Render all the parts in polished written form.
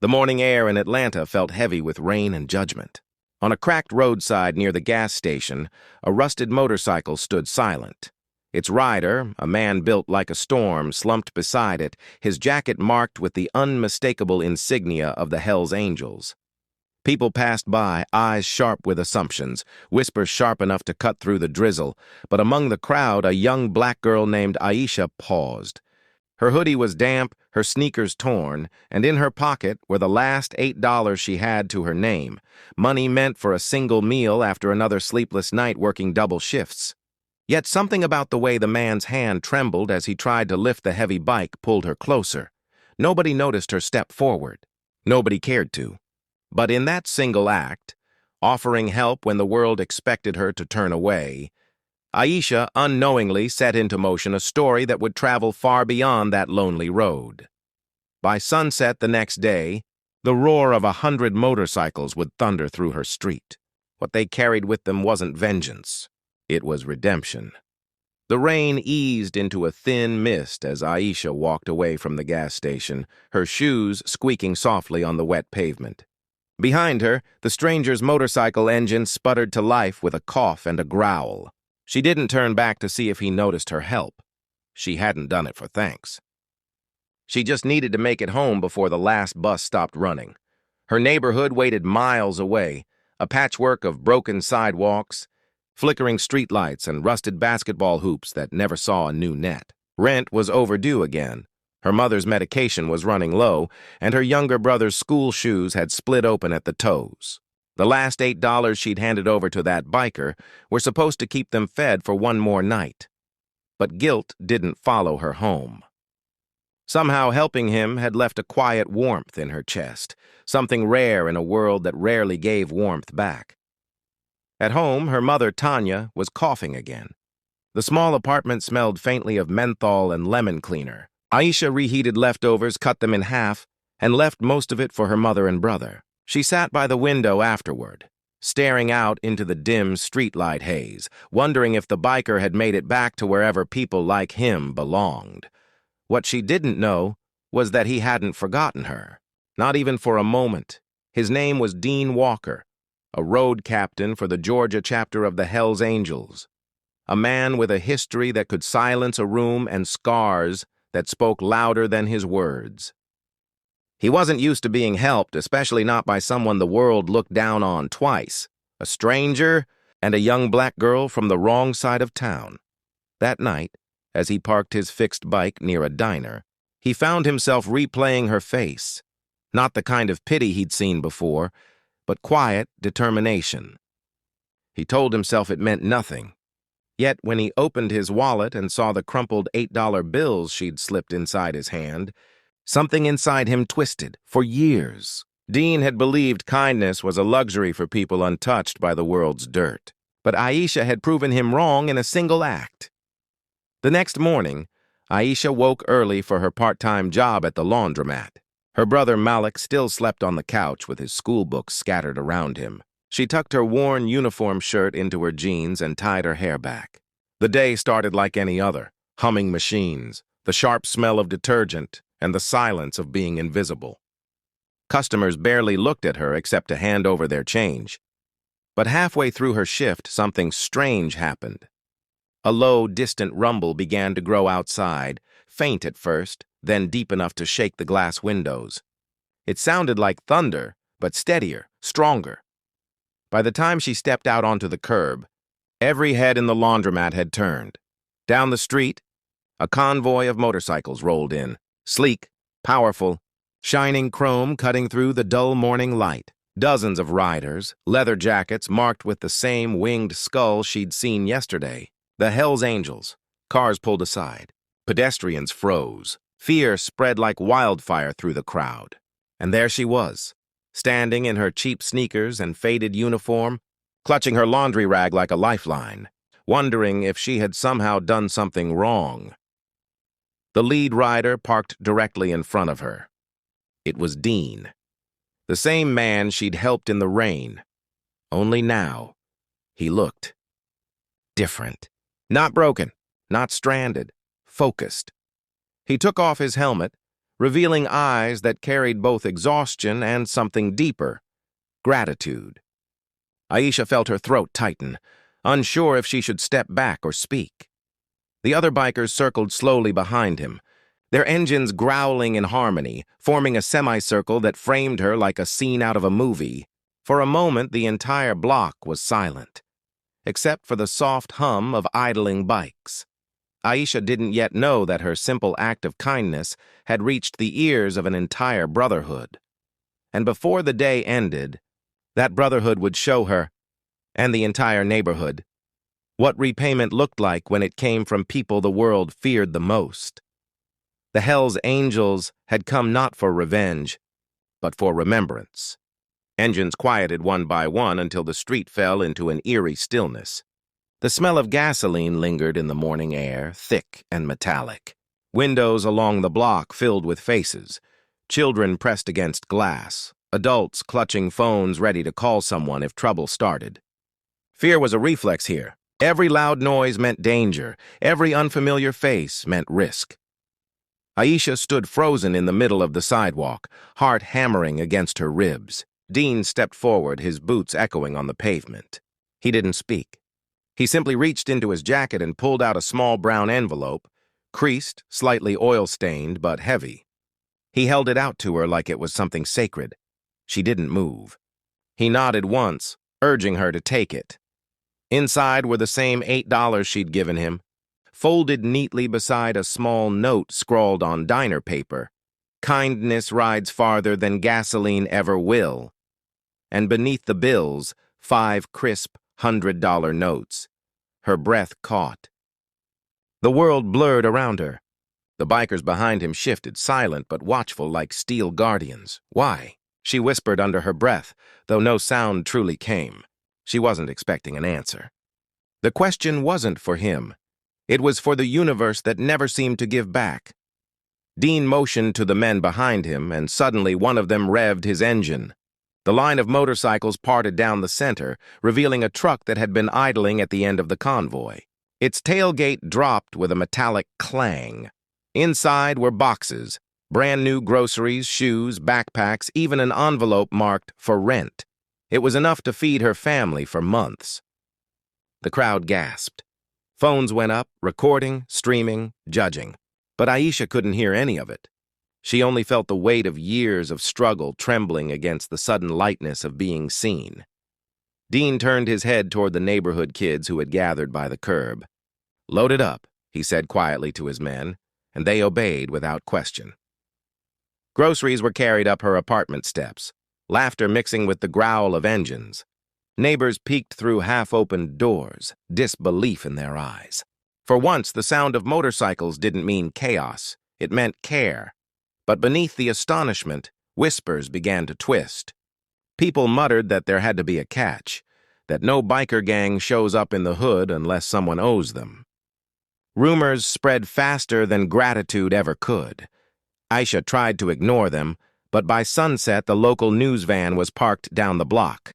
The morning air in Atlanta felt heavy with rain and judgment. On a cracked roadside near the gas station, a rusted motorcycle stood silent. Its rider, a man built like a storm, slumped beside it, his jacket marked with the unmistakable insignia of the Hells Angels. People passed by, eyes sharp with assumptions, whispers sharp enough to cut through the drizzle, but among the crowd a young black girl named Aisha paused. Her hoodie was damp, her sneakers torn, and in her pocket were the last $8 she had to her name, money meant for a single meal after another sleepless night working double shifts. Yet something about the way the man's hand trembled as he tried to lift the heavy bike pulled her closer. Nobody noticed her step forward. Nobody cared to. But in that single act, offering help when the world expected her to turn away, Aisha unknowingly set into motion a story that would travel far beyond that lonely road. By sunset the next day, the roar of 100 motorcycles would thunder through her street. What they carried with them wasn't vengeance. It was redemption. The rain eased into a thin mist as Aisha walked away from the gas station, her shoes squeaking softly on the wet pavement. Behind her, the stranger's motorcycle engine sputtered to life with a cough and a growl. She didn't turn back to see if he noticed her help. She hadn't done it for thanks. She just needed to make it home before the last bus stopped running. Her neighborhood waited miles away, a patchwork of broken sidewalks, flickering streetlights, and rusted basketball hoops that never saw a new net. Rent was overdue again. Her mother's medication was running low, and her younger brother's school shoes had split open at the toes. The last $8 she'd handed over to that biker were supposed to keep them fed for one more night. But guilt didn't follow her home. Somehow helping him had left a quiet warmth in her chest, something rare in a world that rarely gave warmth back. At home, her mother, Tanya, was coughing again. The small apartment smelled faintly of menthol and lemon cleaner. Aisha reheated leftovers, cut them in half, and left most of it for her mother and brother. She sat by the window afterward, staring out into the dim streetlight haze, wondering if the biker had made it back to wherever people like him belonged. What she didn't know was that he hadn't forgotten her, not even for a moment. His name was Dean Walker, a road captain for the Georgia chapter of the Hells Angels, a man with a history that could silence a room and scars that spoke louder than his words. He wasn't used to being helped, especially not by someone the world looked down on twice, a stranger and a young black girl from the wrong side of town. That night, as he parked his fixed bike near a diner, he found himself replaying her face, not the kind of pity he'd seen before, but quiet determination. He told himself it meant nothing. Yet when he opened his wallet and saw the crumpled $8 bills she'd slipped inside his hand, something inside him twisted. For years, Dean had believed kindness was a luxury for people untouched by the world's dirt. But Aisha had proven him wrong in a single act. The next morning, Aisha woke early for her part-time job at the laundromat. Her brother Malik still slept on the couch with his school books scattered around him. She tucked her worn uniform shirt into her jeans and tied her hair back. The day started like any other, humming machines, the sharp smell of detergent, and the silence of being invisible. Customers barely looked at her except to hand over their change. But halfway through her shift, something strange happened. A low, distant rumble began to grow outside, faint at first, then deep enough to shake the glass windows. It sounded like thunder, but steadier, stronger. By the time she stepped out onto the curb, every head in the laundromat had turned. Down the street, a convoy of motorcycles rolled in, sleek, powerful, shining chrome cutting through the dull morning light. Dozens of riders, leather jackets marked with the same winged skull she'd seen yesterday. The Hells Angels. Cars pulled aside. Pedestrians froze. Fear spread like wildfire through the crowd. And there she was, standing in her cheap sneakers and faded uniform, clutching her laundry rag like a lifeline, wondering if she had somehow done something wrong. The lead rider parked directly in front of her. It was Dean, the same man she'd helped in the rain. Only now, he looked different. Not broken, not stranded, focused. He took off his helmet, revealing eyes that carried both exhaustion and something deeper, gratitude. Aisha felt her throat tighten, unsure if she should step back or speak. The other bikers circled slowly behind him, their engines growling in harmony, forming a semicircle that framed her like a scene out of a movie. For a moment, the entire block was silent, except for the soft hum of idling bikes. Aisha didn't yet know that her simple act of kindness had reached the ears of an entire brotherhood. And before the day ended, that brotherhood would show her, and the entire neighborhood, what repayment looked like when it came from people the world feared the most. The Hell's Angels had come not for revenge, but for remembrance. Engines quieted one by one until the street fell into an eerie stillness. The smell of gasoline lingered in the morning air, thick and metallic. Windows along the block filled with faces, children pressed against glass, adults clutching phones ready to call someone if trouble started. Fear was a reflex here. Every loud noise meant danger. Every unfamiliar face meant risk. Aisha stood frozen in the middle of the sidewalk, heart hammering against her ribs. Dean stepped forward, his boots echoing on the pavement. He didn't speak. He simply reached into his jacket and pulled out a small brown envelope, creased, slightly oil-stained, but heavy. He held it out to her like it was something sacred. She didn't move. He nodded once, urging her to take it. Inside were the same $8 she'd given him, folded neatly beside a small note scrawled on diner paper. Kindness rides farther than gasoline ever will. And beneath the bills, 5 crisp $100 notes. Her breath caught. The world blurred around her. The bikers behind him shifted, silent but watchful like steel guardians. Why? She whispered under her breath, though no sound truly came. She wasn't expecting an answer. The question wasn't for him. It was for the universe that never seemed to give back. Dean motioned to the men behind him, and suddenly one of them revved his engine. The line of motorcycles parted down the center, revealing a truck that had been idling at the end of the convoy. Its tailgate dropped with a metallic clang. Inside were boxes, brand new groceries, shoes, backpacks, even an envelope marked for rent. It was enough to feed her family for months. The crowd gasped. Phones went up, recording, streaming, judging. But Aisha couldn't hear any of it. She only felt the weight of years of struggle trembling against the sudden lightness of being seen. Dean turned his head toward the neighborhood kids who had gathered by the curb. "Load it up," he said quietly to his men, and they obeyed without question. Groceries were carried up her apartment steps, laughter mixing with the growl of engines. Neighbors peeked through half-opened doors, disbelief in their eyes. For once, the sound of motorcycles didn't mean chaos. It meant care. But beneath the astonishment, whispers began to twist. People muttered that there had to be a catch, that no biker gang shows up in the hood unless someone owes them. Rumors spread faster than gratitude ever could. Aisha tried to ignore them, but by sunset the local news van was parked down the block.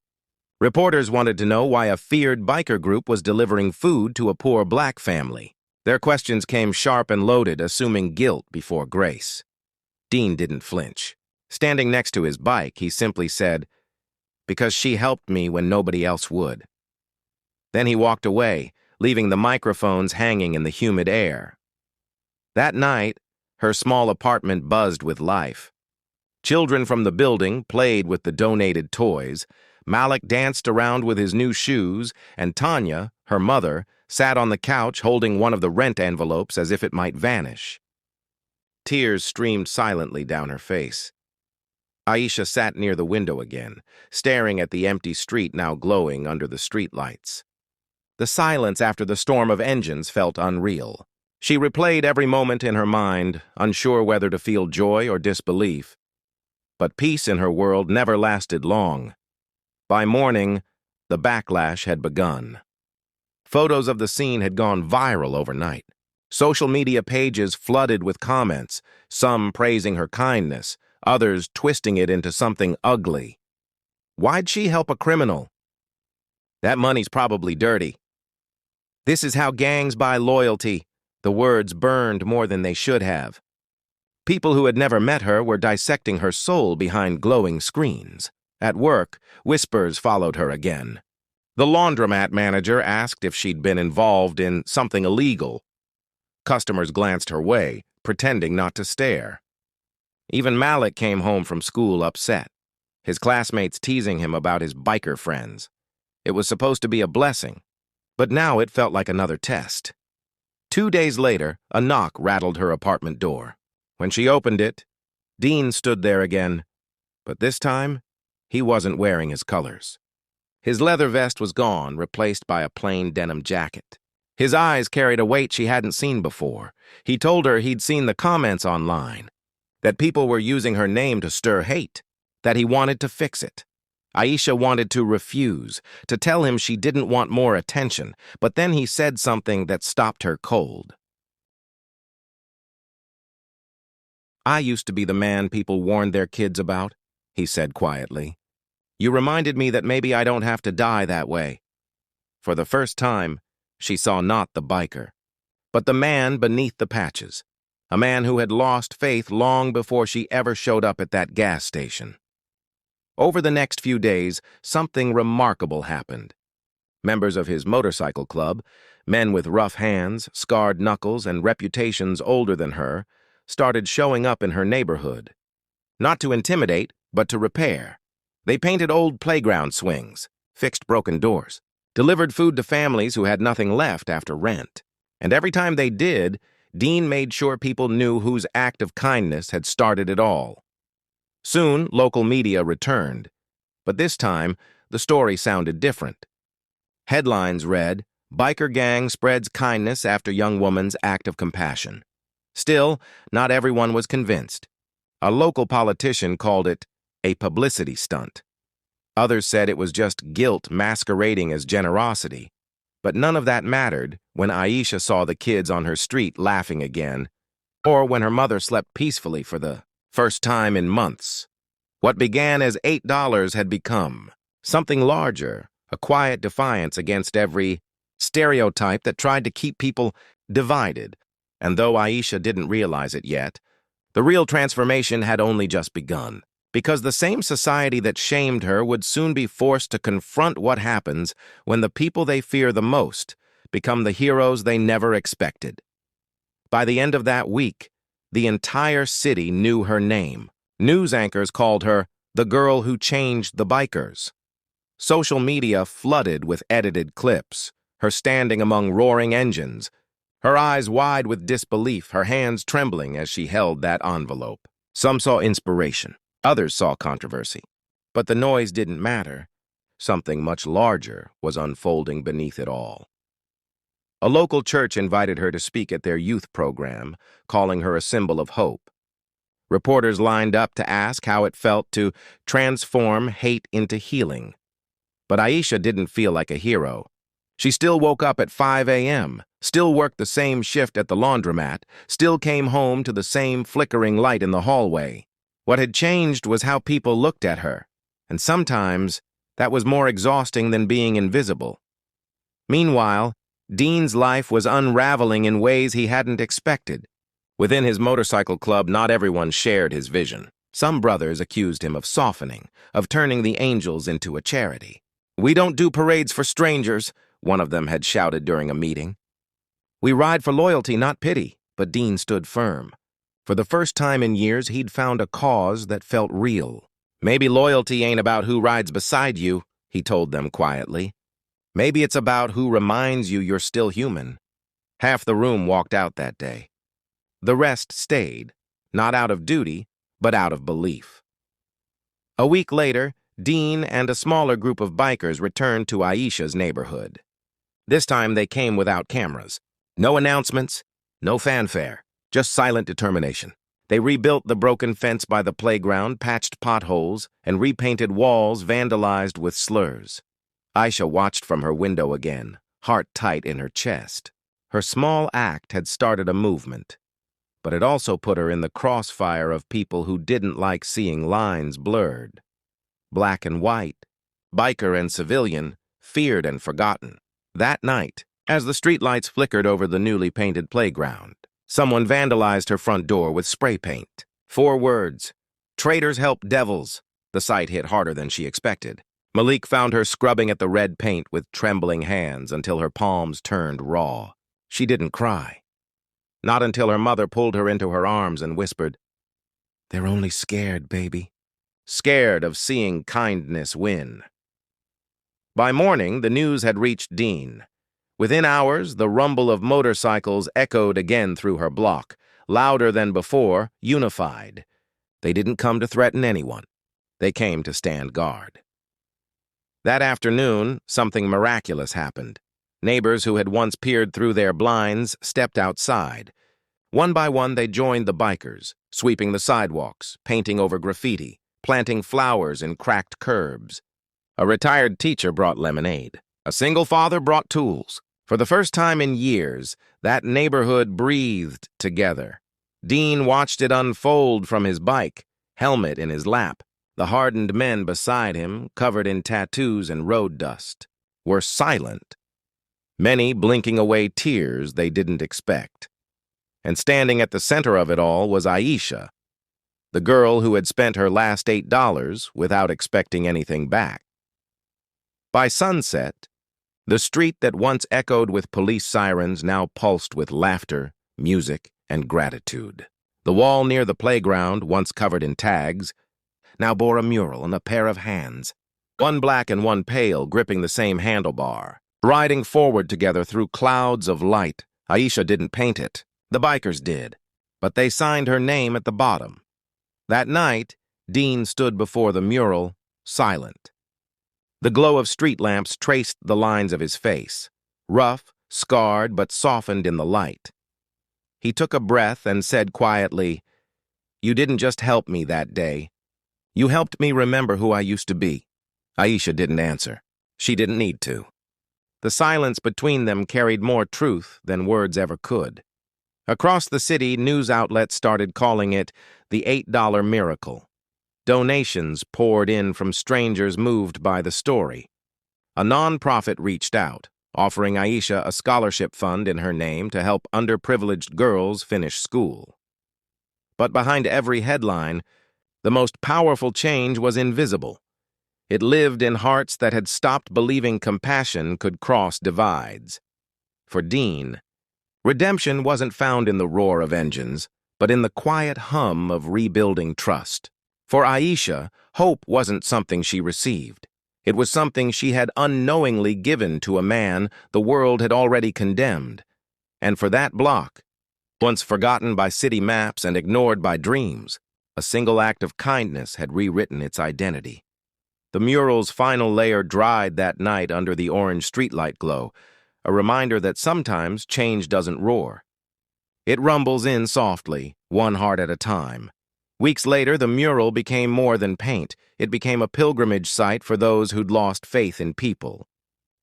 Reporters wanted to know why a feared biker group was delivering food to a poor black family. Their questions came sharp and loaded, assuming guilt before grace. Dean didn't flinch. Standing next to his bike, he simply said, "Because she helped me when nobody else would." Then he walked away, leaving the microphones hanging in the humid air. That night, her small apartment buzzed with life. Children from the building played with the donated toys. Malik danced around with his new shoes, and Tanya, her mother, sat on the couch holding one of the rent envelopes as if it might vanish. Tears streamed silently down her face. Aisha sat near the window again, staring at the empty street now glowing under the streetlights. The silence after the storm of engines felt unreal. She replayed every moment in her mind, unsure whether to feel joy or disbelief. But peace in her world never lasted long. By morning, the backlash had begun. Photos of the scene had gone viral overnight. Social media pages flooded with comments, some praising her kindness, others twisting it into something ugly. Why'd she help a criminal? That money's probably dirty. This is how gangs buy loyalty. The words burned more than they should have. People who had never met her were dissecting her soul behind glowing screens. At work, whispers followed her again. The laundromat manager asked if she'd been involved in something illegal. Customers glanced her way, pretending not to stare. Even Malik came home from school upset, his classmates teasing him about his biker friends. It was supposed to be a blessing, but now it felt like another test. 2 days later, a knock rattled her apartment door. When she opened it, Dean stood there again, but this time, he wasn't wearing his colors. His leather vest was gone, replaced by a plain denim jacket. His eyes carried a weight she hadn't seen before. He told her he'd seen the comments online, that people were using her name to stir hate, that he wanted to fix it. Aisha wanted to refuse, to tell him she didn't want more attention, but then he said something that stopped her cold. "I used to be the man people warned their kids about," he said quietly. "You reminded me that maybe I don't have to die that way." For the first time, she saw not the biker, but the man beneath the patches, a man who had lost faith long before she ever showed up at that gas station. Over the next few days, something remarkable happened. Members of his motorcycle club, men with rough hands, scarred knuckles, and reputations older than her, started showing up in her neighborhood. Not to intimidate, but to repair. They painted old playground swings, fixed broken doors, delivered food to families who had nothing left after rent. And every time they did, Dean made sure people knew whose act of kindness had started it all. Soon, local media returned, but this time, the story sounded different. Headlines read, "Biker gang spreads kindness after young woman's act of compassion." Still, not everyone was convinced. A local politician called it a publicity stunt. Others said it was just guilt masquerading as generosity. But none of that mattered when Aisha saw the kids on her street laughing again, or when her mother slept peacefully for the first time in months. What began as $8 had become something larger, a quiet defiance against every stereotype that tried to keep people divided. And though Aisha didn't realize it yet, the real transformation had only just begun, because the same society that shamed her would soon be forced to confront what happens when the people they fear the most become the heroes they never expected. By the end of that week, the entire city knew her name. News anchors called her the girl who changed the bikers. Social media flooded with edited clips, her standing among roaring engines, her eyes wide with disbelief, her hands trembling as she held that envelope. Some saw inspiration, others saw controversy. But the noise didn't matter. Something much larger was unfolding beneath it all. A local church invited her to speak at their youth program, calling her a symbol of hope. Reporters lined up to ask how it felt to transform hate into healing. But Aisha didn't feel like a hero. She still woke up at 5 a.m., still worked the same shift at the laundromat, still came home to the same flickering light in the hallway. What had changed was how people looked at her, and sometimes that was more exhausting than being invisible. Meanwhile, Dean's life was unraveling in ways he hadn't expected. Within his motorcycle club, not everyone shared his vision. Some brothers accused him of softening, of turning the angels into a charity. "We don't do parades for strangers," one of them had shouted during a meeting. "We ride for loyalty, not pity," but Dean stood firm. For the first time in years, he'd found a cause that felt real. "Maybe loyalty ain't about who rides beside you," he told them quietly. "Maybe it's about who reminds you you're still human." Half the room walked out that day. The rest stayed, not out of duty, but out of belief. A week later, Dean and a smaller group of bikers returned to Aisha's neighborhood. This time they came without cameras. No announcements, no fanfare, just silent determination. They rebuilt the broken fence by the playground, patched potholes, and repainted walls vandalized with slurs. Aisha watched from her window again, heart tight in her chest. Her small act had started a movement, but it also put her in the crossfire of people who didn't like seeing lines blurred. Black and white, biker and civilian, feared and forgotten. That night, as the streetlights flickered over the newly painted playground, Someone vandalized her front door with spray paint. 4 words. Traitors help devils. The sight hit harder than she expected. Malik found her scrubbing at the red paint with trembling hands until her palms turned raw. She didn't cry. Not until her mother pulled her into her arms and whispered, "They're only scared, baby." Scared of seeing kindness win. By morning, the news had reached Dean. Within hours, the rumble of motorcycles echoed again through her block, louder than before, unified. They didn't come to threaten anyone. They came to stand guard. That afternoon, something miraculous happened. Neighbors who had once peered through their blinds stepped outside. One by one, they joined the bikers, sweeping the sidewalks, painting over graffiti, planting flowers in cracked curbs. A retired teacher brought lemonade. A single father brought tools. For the first time in years, that neighborhood breathed together. Dean watched it unfold from his bike, helmet in his lap. The hardened men beside him, covered in tattoos and road dust, were silent, many blinking away tears they didn't expect. And standing at the center of it all was Aisha, the girl who had spent her last $8 without expecting anything back. By sunset, the street that once echoed with police sirens now pulsed with laughter, music, and gratitude. The wall near the playground, once covered in tags, now bore a mural and a pair of hands, one black and one pale, gripping the same handlebar, riding forward together through clouds of light. Aisha didn't paint it. The bikers did, but they signed her name at the bottom. That night, Dean stood before the mural, silent. The glow of street lamps traced the lines of his face, rough, scarred, but softened in the light. He took a breath and said quietly, "You didn't just help me that day. You helped me remember who I used to be." Aisha didn't answer. She didn't need to. The silence between them carried more truth than words ever could. Across the city, news outlets started calling it the $8 miracle. Donations poured in from strangers moved by the story. A non-profit reached out, offering Aisha a scholarship fund in her name to help underprivileged girls finish school. But behind every headline, the most powerful change was invisible. It lived in hearts that had stopped believing compassion could cross divides. For Dean, redemption wasn't found in the roar of engines, but in the quiet hum of rebuilding trust. For Aisha, hope wasn't something she received. It was something she had unknowingly given to a man the world had already condemned. And for that block, once forgotten by city maps and ignored by dreams, a single act of kindness had rewritten its identity. The mural's final layer dried that night under the orange streetlight glow, a reminder that sometimes change doesn't roar. It rumbles in softly, one heart at a time. Weeks later, the mural became more than paint. It became a pilgrimage site for those who'd lost faith in people.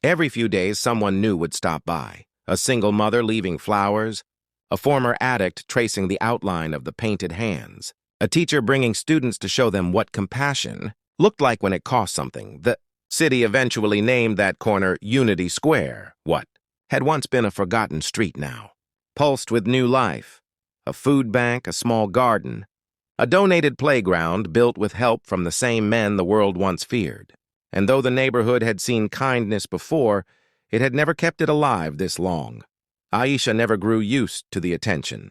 Every few days, someone new would stop by. A single mother leaving flowers, a former addict tracing the outline of the painted hands, a teacher bringing students to show them what compassion looked like when it cost something. The city eventually named that corner Unity Square, what had once been a forgotten street now, pulsed with new life. A food bank, a small garden, a donated playground built with help from the same men the world once feared. And though the neighborhood had seen kindness before, it had never kept it alive this long. Aisha never grew used to the attention.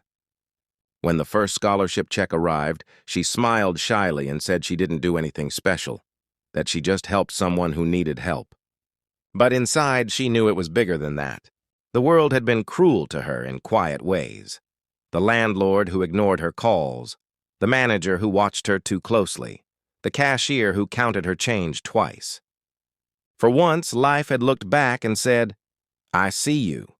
When the first scholarship check arrived, she smiled shyly and said she didn't do anything special, that she just helped someone who needed help. But inside, she knew it was bigger than that. The world had been cruel to her in quiet ways. The landlord who ignored her calls, the manager who watched her too closely, the cashier who counted her change twice. For once, life had looked back and said, "I see you."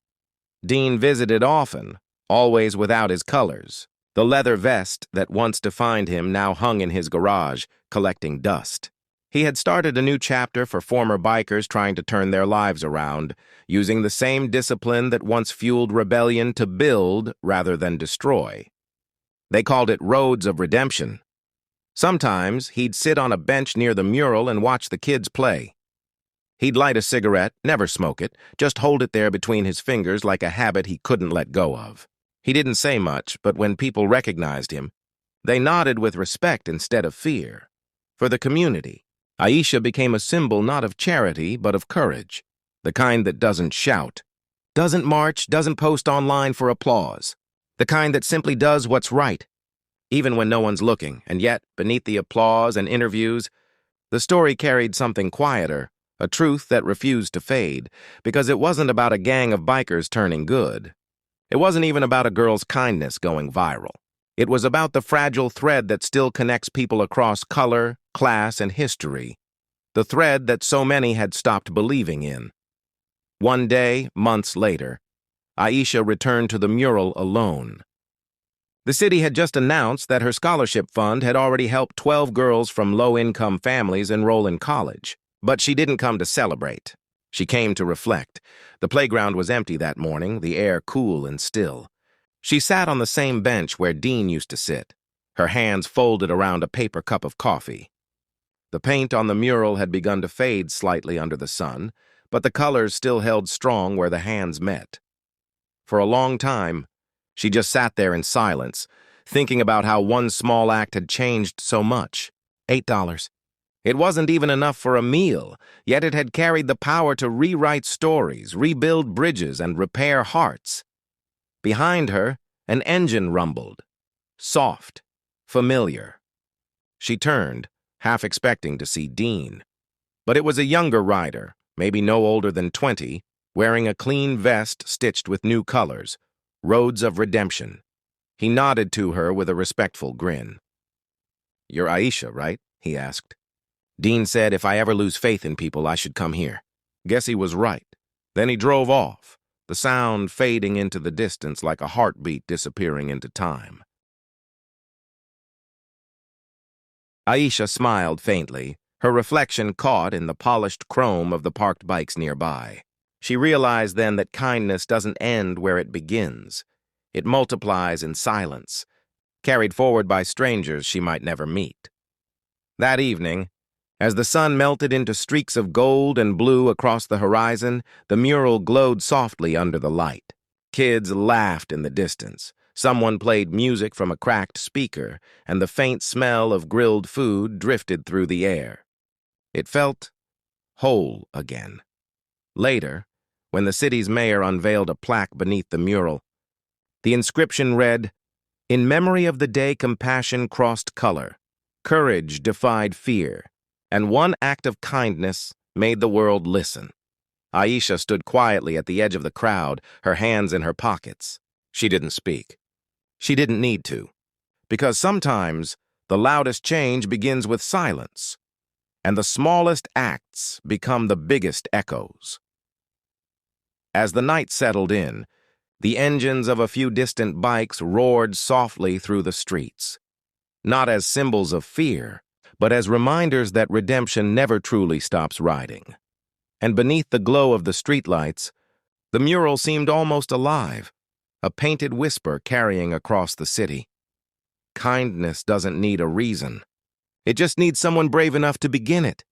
Dean visited often, always without his colors. The leather vest that once defined him now hung in his garage, collecting dust. He had started a new chapter for former bikers trying to turn their lives around, using the same discipline that once fueled rebellion to build rather than destroy. They called it Roads of Redemption. Sometimes he'd sit on a bench near the mural and watch the kids play. He'd light a cigarette, never smoke it, just hold it there between his fingers like a habit he couldn't let go of. He didn't say much, but when people recognized him, they nodded with respect instead of fear. For the community, Aisha became a symbol not of charity, but of courage, the kind that doesn't shout, doesn't march, doesn't post online for applause, the kind that simply does what's right, even when no one's looking. And yet, beneath the applause and interviews, the story carried something quieter, a truth that refused to fade, because it wasn't about a gang of bikers turning good. It wasn't even about a girl's kindness going viral. It was about the fragile thread that still connects people across color, class, and history, the thread that so many had stopped believing in. One day, months later, Aisha returned to the mural alone. The city had just announced that her scholarship fund had already helped 12 girls from low-income families enroll in college. But she didn't come to celebrate. She came to reflect. The playground was empty that morning, the air cool and still. She sat on the same bench where Dean used to sit, her hands folded around a paper cup of coffee. The paint on the mural had begun to fade slightly under the sun, but the colors still held strong where the hands met. For a long time, she just sat there in silence, thinking about how one small act had changed so much. $8. It wasn't even enough for a meal, yet it had carried the power to rewrite stories, rebuild bridges, and repair hearts. Behind her, an engine rumbled. Soft, familiar. She turned, half expecting to see Dean. But it was a younger rider, maybe no older than 20, wearing a clean vest stitched with new colors, Roads of Redemption. He nodded to her with a respectful grin. "You're Aisha, right?" he asked. "Dean said if I ever lose faith in people, I should come here." Guess he was right. Then he drove off, the sound fading into the distance like a heartbeat disappearing into time. Aisha smiled faintly, her reflection caught in the polished chrome of the parked bikes nearby. She realized then that kindness doesn't end where it begins. It multiplies in silence, carried forward by strangers she might never meet. That evening, as the sun melted into streaks of gold and blue across the horizon, the mural glowed softly under the light. Kids laughed in the distance. Someone played music from a cracked speaker, and the faint smell of grilled food drifted through the air. It felt whole again. Later, when the city's mayor unveiled a plaque beneath the mural, the inscription read, "In memory of the day compassion crossed color, courage defied fear, and one act of kindness made the world listen." Aisha stood quietly at the edge of the crowd, her hands in her pockets. She didn't speak. She didn't need to, because sometimes the loudest change begins with silence, and the smallest acts become the biggest echoes. As the night settled in, the engines of a few distant bikes roared softly through the streets, not as symbols of fear, but as reminders that redemption never truly stops riding. And beneath the glow of the streetlights, the mural seemed almost alive, a painted whisper carrying across the city. Kindness doesn't need a reason. It just needs someone brave enough to begin it.